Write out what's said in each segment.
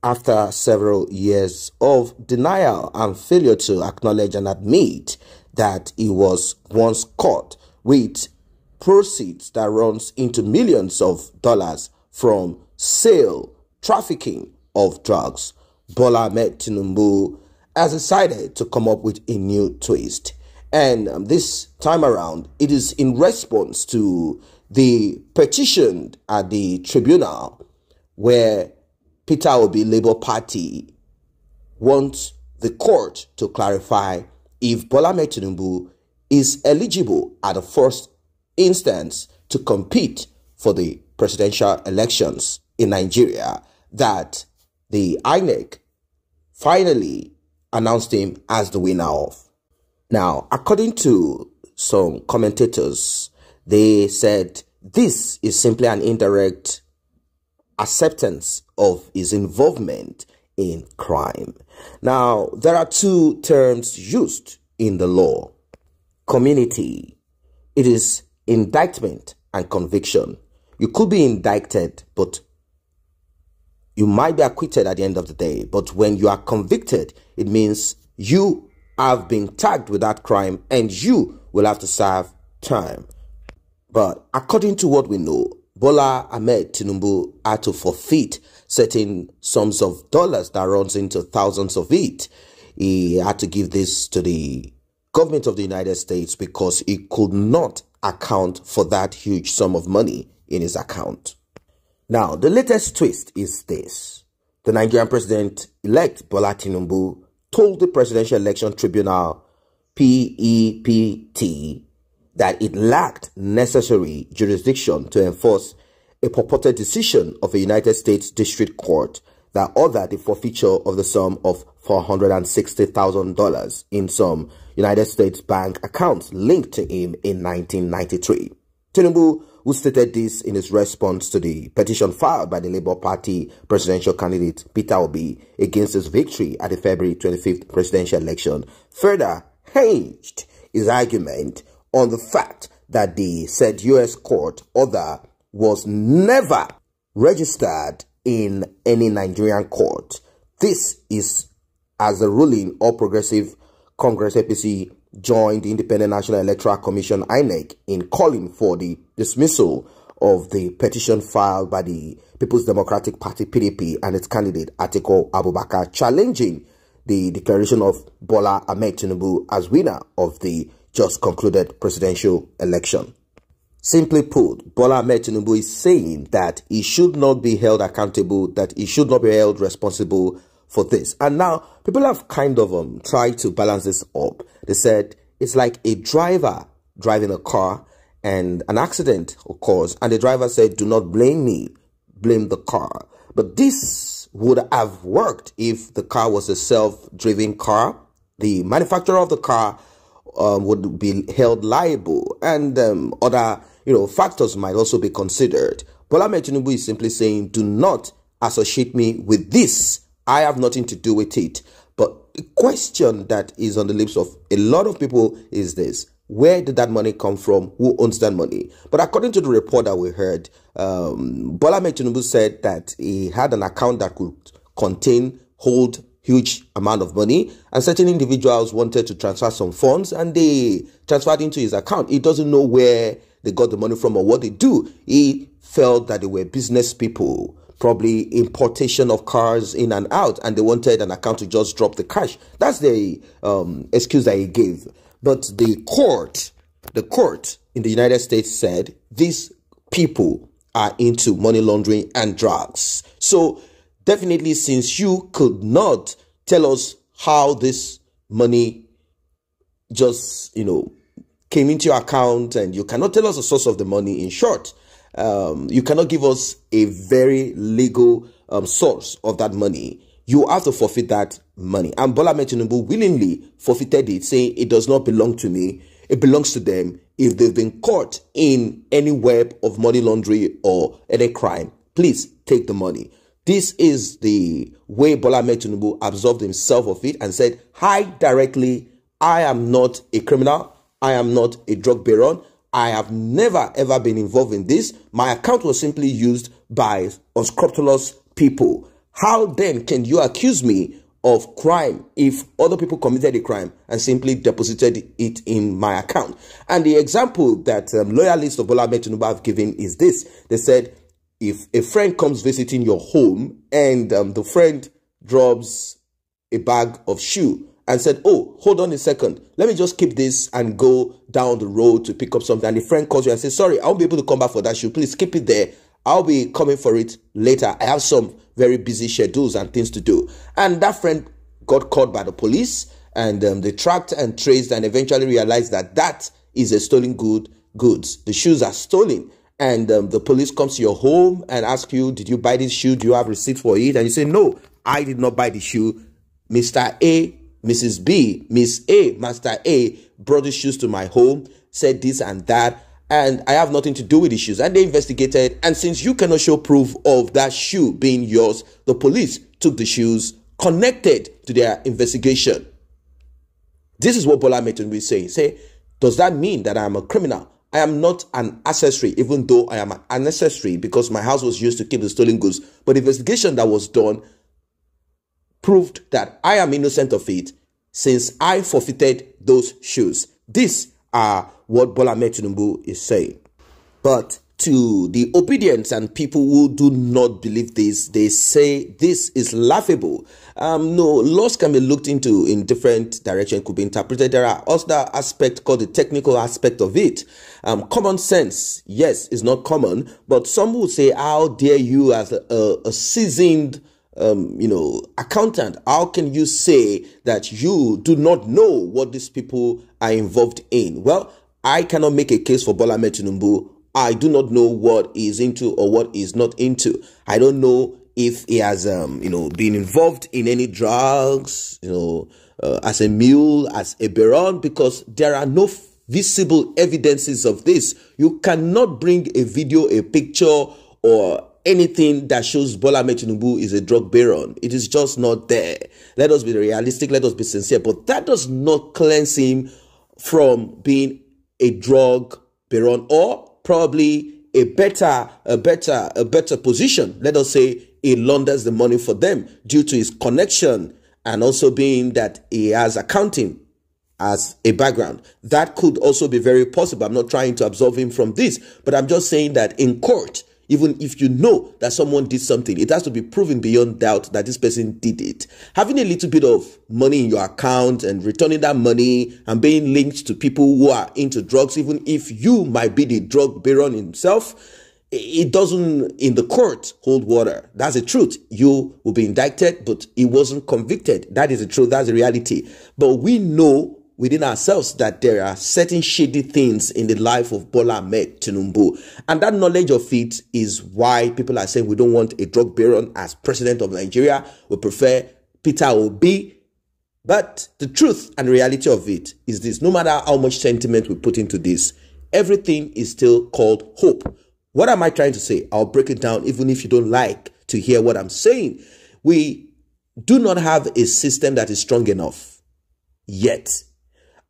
after several years of denial and failure to acknowledge and admit that he was once caught with proceeds that runs into millions of dollars from sale, trafficking of drugs. Bola Ahmed Tinubu has decided to come up with a new twist. And this time around, it is in response to the petition at the tribunal where Peter Obi Labour Party wants the court to clarify if Bola Ahmed Tinubu is eligible at the first instance to compete for the presidential elections in Nigeria that the INEC finally announced him as the winner of. Now, according to some commentators, they said this is simply an indirect acceptance of his involvement in crime. Now, there are two terms used in the law. Community. It is indictment and conviction. You could be indicted, but you might be acquitted at the end of the day. But when you are convicted, it means you have been tagged with that crime and you will have to serve time. But according to what we know, Bola Ahmed Tinubu had to forfeit certain sums of dollars that runs into thousands of it. He had to give this to the government of the United States because he could not account for that huge sum of money in his account. Now, the latest twist is this. The Nigerian president-elect Bola Tinubu told the Presidential Election Tribunal, PEPT, that it lacked necessary jurisdiction to enforce a purported decision of a United States District Court that ordered the forfeiture of the sum of $460,000 in some United States bank accounts linked to him in 1993. Tinubu, who stated this in his response to the petition filed by the Labour Party presidential candidate Peter Obi against his victory at the February 25th presidential election, further hinged his argument on the fact that the said U.S. court order was never registered in any Nigerian court. This is as the ruling All Progressive Congress APC joined the Independent National Electoral Commission INEC in calling for the dismissal of the petition filed by the People's Democratic Party PDP and its candidate Atiku Abubakar, challenging the declaration of Bola Ahmed Tinubu as winner of the just concluded presidential election. Simply put, Bola Ahmed Tinubu is saying that he should not be held accountable, that he should not be held responsible for this. And now people have kind of tried to balance this up. They said it's like a driver driving a car and an accident occurs and the driver said, "Do not blame me, blame the car." But this would have worked if the car was a self-driven car. The manufacturer of the car would be held liable, and other factors might also be considered. Bola Ahmed Tinubu is simply saying, do not associate me with this. I have nothing to do with it. But the question that is on the lips of a lot of people is this: where did that money come from? Who owns that money? But according to the report that we heard, Bola Ahmed Tinubu said that he had an account that could hold huge amount of money, and certain individuals wanted to transfer some funds and they transferred into his account. He doesn't know where they got the money from or what they do. He felt that they were business people, probably importation of cars in and out, and they wanted an account to just drop the cash. That's the excuse that he gave. But the court in the United States said these people are into money laundering and drugs. So definitely, since you could not tell us how this money just, came into your account, and you cannot tell us the source of the money, in short, you cannot give us a very legal source of that money, you have to forfeit that money. And Bola Ahmed Tinubu willingly forfeited it, saying it does not belong to me, it belongs to them. If they've been caught in any web of money laundering or any crime, please take the money. This is the way Bola Ahmed Tinubu absolved himself of it and said, "Hi, directly, I am not a criminal. I am not a drug baron. I have never ever been involved in this. My account was simply used by unscrupulous people. How then can you accuse me of crime if other people committed a crime and simply deposited it in my account? And the example that loyalists of Bola Ahmed Tinubu have given is this. They said, if a friend comes visiting your home and the friend drops a bag of shoe and said, oh, hold on a second, let me just keep this and go down the road to pick up something. And the friend calls you and says, sorry, I won't be able to come back for that shoe. Please keep it there. I'll be coming for it later. I have some very busy schedules and things to do. And that friend got caught by the police, and they tracked and traced and eventually realized that that is a stolen goods. The shoes are stolen. And the police comes to your home and ask you, did you buy this shoe? Do you have receipt for it? And you say, no, I did not buy the shoe. Mr. A, Mrs. B, Miss A, Master A brought the shoes to my home, said this and that, and I have nothing to do with the shoes. And they investigated, and since you cannot show proof of that shoe being yours, the police took the shoes, connected to their investigation. This is what Bola Ahmed Tinubu is saying. Say, does that mean that I am a criminal? I am not an accessory, even though I am an accessory because my house was used to keep the stolen goods. But the investigation that was done proved that I am innocent of it since I forfeited those shoes. These are what Bola Ahmed Tinubu is saying. But to the obedient and people who do not believe this, they say this is laughable. No, laws can be looked into in different directions, could be interpreted. There are other aspects called the technical aspect of it. Common sense, yes, is not common, but some would say, how dare you as a seasoned accountant, how can you say that you do not know what these people are involved in? Well, I cannot make a case for Bola Ahmed Tinubu. I do not know what he is into or what he is not into. I don't know if he has, been involved in any drugs, as a mule, as a baron, because there are no visible evidences of this. You cannot bring a video, a picture, or anything that shows Bola Ahmed Tinubu is a drug baron. It is just not there. Let us be realistic. Let us be sincere. But that does not cleanse him from being a drug baron, or probably a better position. Let us say he launders the money for them due to his connection, and also being that he has accounting as a background. That could also be very possible. I'm not trying to absolve him from this, but I'm just saying that in court, even if you know that someone did something, it has to be proven beyond doubt that this person did it. Having a little bit of money in your account and returning that money and being linked to people who are into drugs, even if you might be the drug baron himself, it doesn't in the court hold water. That's the truth. You will be indicted, but he wasn't convicted. That is the truth. That's the reality. But we know within ourselves that there are certain shady things in the life of Bola Ahmed Tinubu. And that knowledge of it is why people are saying we don't want a drug baron as president of Nigeria. We prefer Peter Obi. But the truth and reality of it is this: no matter how much sentiment we put into this, everything is still called hope. What am I trying to say? I'll break it down even if you don't like to hear what I'm saying. We do not have a system that is strong enough yet.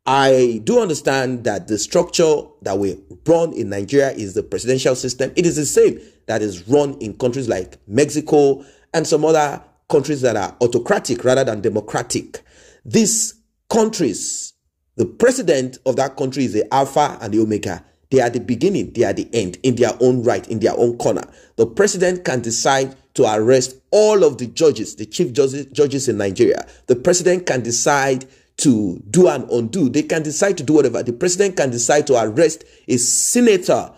I do understand that the structure that we run in Nigeria is the presidential system. It is the same that is run in countries like Mexico and some other countries that are autocratic rather than democratic. These countries, the president of that country is the Alpha and the Omega. They are the beginning, they are the end, in their own right, in their own corner. The president can decide to arrest all of the judges, the chief judges in Nigeria. The president can decide to do and undo. They can decide to do whatever. The president can decide to arrest a senator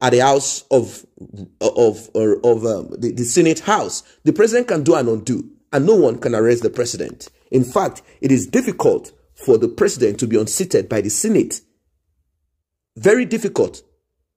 at the house of the Senate House. The president can do and undo, and no one can arrest the president. In fact, it is difficult for the president to be unseated by the Senate. Very difficult.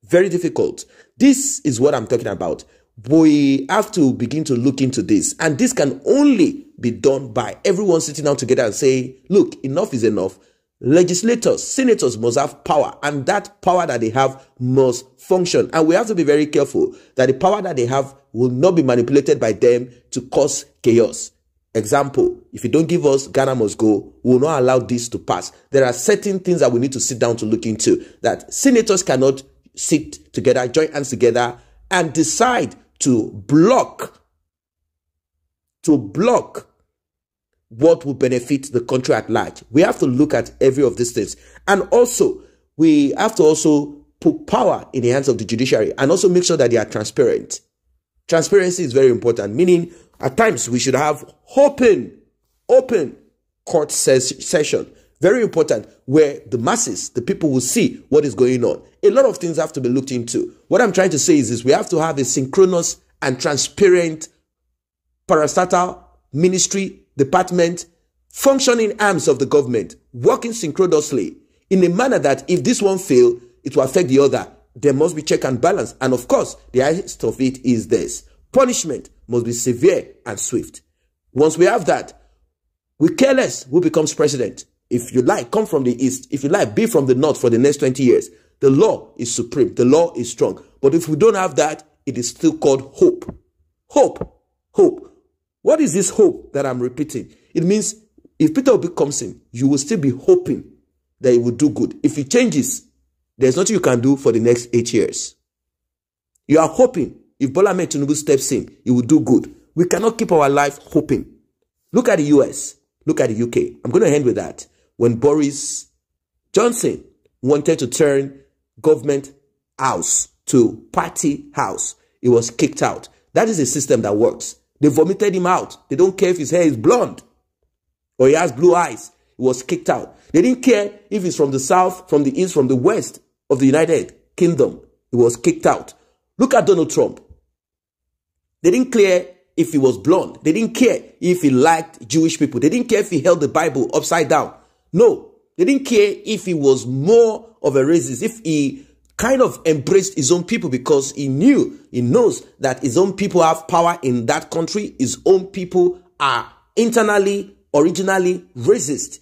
Very difficult. This is what I'm talking about. We have to begin to look into this. And this can only be done by everyone sitting down together and say, look, enough is enough. Legislators, senators must have power, and that power that they have must function. And we have to be very careful that the power that they have will not be manipulated by them to cause chaos. Example, if you don't give us Ghana must go, we will not allow this to pass. There are certain things that we need to sit down to look into, that senators cannot sit together, join hands together and decide to block to block what will benefit the country at large. We have to look at every of these things. And also, we have to also put power in the hands of the judiciary and also make sure that they are transparent. Transparency is very important, meaning at times we should have open court session. Very important, where the masses, the people will see what is going on. A lot of things have to be looked into. What I'm trying to say is this: we have to have a synchronous and transparent parastatal ministry, department, functioning arms of the government, working synchronously in a manner that if this one fails, it will affect the other. There must be check and balance. And of course, the highest of it is this: punishment must be severe and swift. Once we have that, we care less who becomes president. If you like, come from the east. If you like, be from the north for the next 20 years. The law is supreme. The law is strong. But if we don't have that, it is still called hope. Hope. Hope. What is this hope that I'm repeating? It means if Peter Obi comes in, you will still be hoping that he will do good. If he changes, there's nothing you can do for the next 8 years. You are hoping if Bola Ahmed Tinubu steps in, he will do good. We cannot keep our life hoping. Look at the US. Look at the UK. I'm going to end with that. When Boris Johnson wanted to turn government house to party house, he was kicked out. That is a system that works. They vomited him out. They don't care if his hair is blonde or he has blue eyes. He was kicked out. They didn't care if he's from the south, from the east, from the west of the United Kingdom. He was kicked out. Look at Donald Trump. They didn't care if he was blonde. They didn't care if he liked Jewish people. They didn't care if he held the Bible upside down. No, they didn't care if he was more of a racist, if he kind of embraced his own people, because he knows that his own people have power in that country. His own people are internally, originally racist.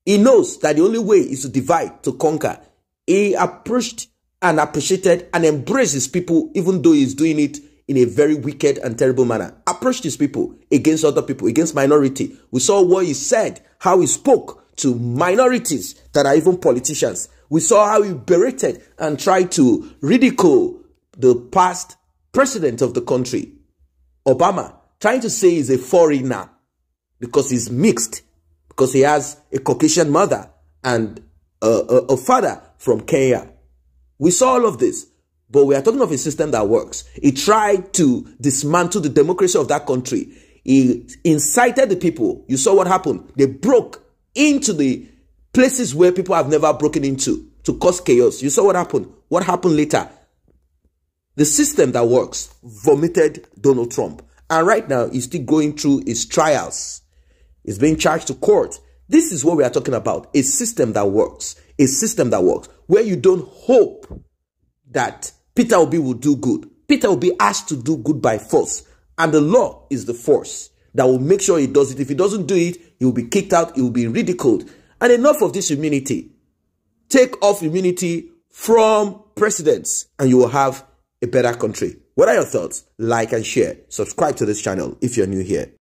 He knows that the only way is to divide, to conquer. He approached and appreciated and embraced his people, even though he's doing it in a very wicked and terrible manner. Approached his people against other people, against minority. We saw what he said, how he spoke to minorities that are even politicians. We saw how he berated and tried to ridicule the past president of the country, Obama, trying to say he's a foreigner because he's mixed, because he has a Caucasian mother and a father from Kenya. We saw all of this, but we are talking of a system that works. He tried to dismantle the democracy of that country. He incited the people. You saw what happened. They broke into the places where people have never broken into to cause chaos. You saw what happened. What happened later? The system that works vomited Donald Trump. And right now, he's still going through his trials. He's being charged to court. This is what we are talking about. A system that works. A system that works. Where you don't hope that Peter Obi will do good. Peter will be asked to do good by force. And the law is the force that will make sure he does it. If he doesn't do it, he will be kicked out. He will be ridiculed. And enough of this immunity. Take off immunity from presidents and you will have a better country. What are your thoughts? Like and share. Subscribe to this channel if you're new here.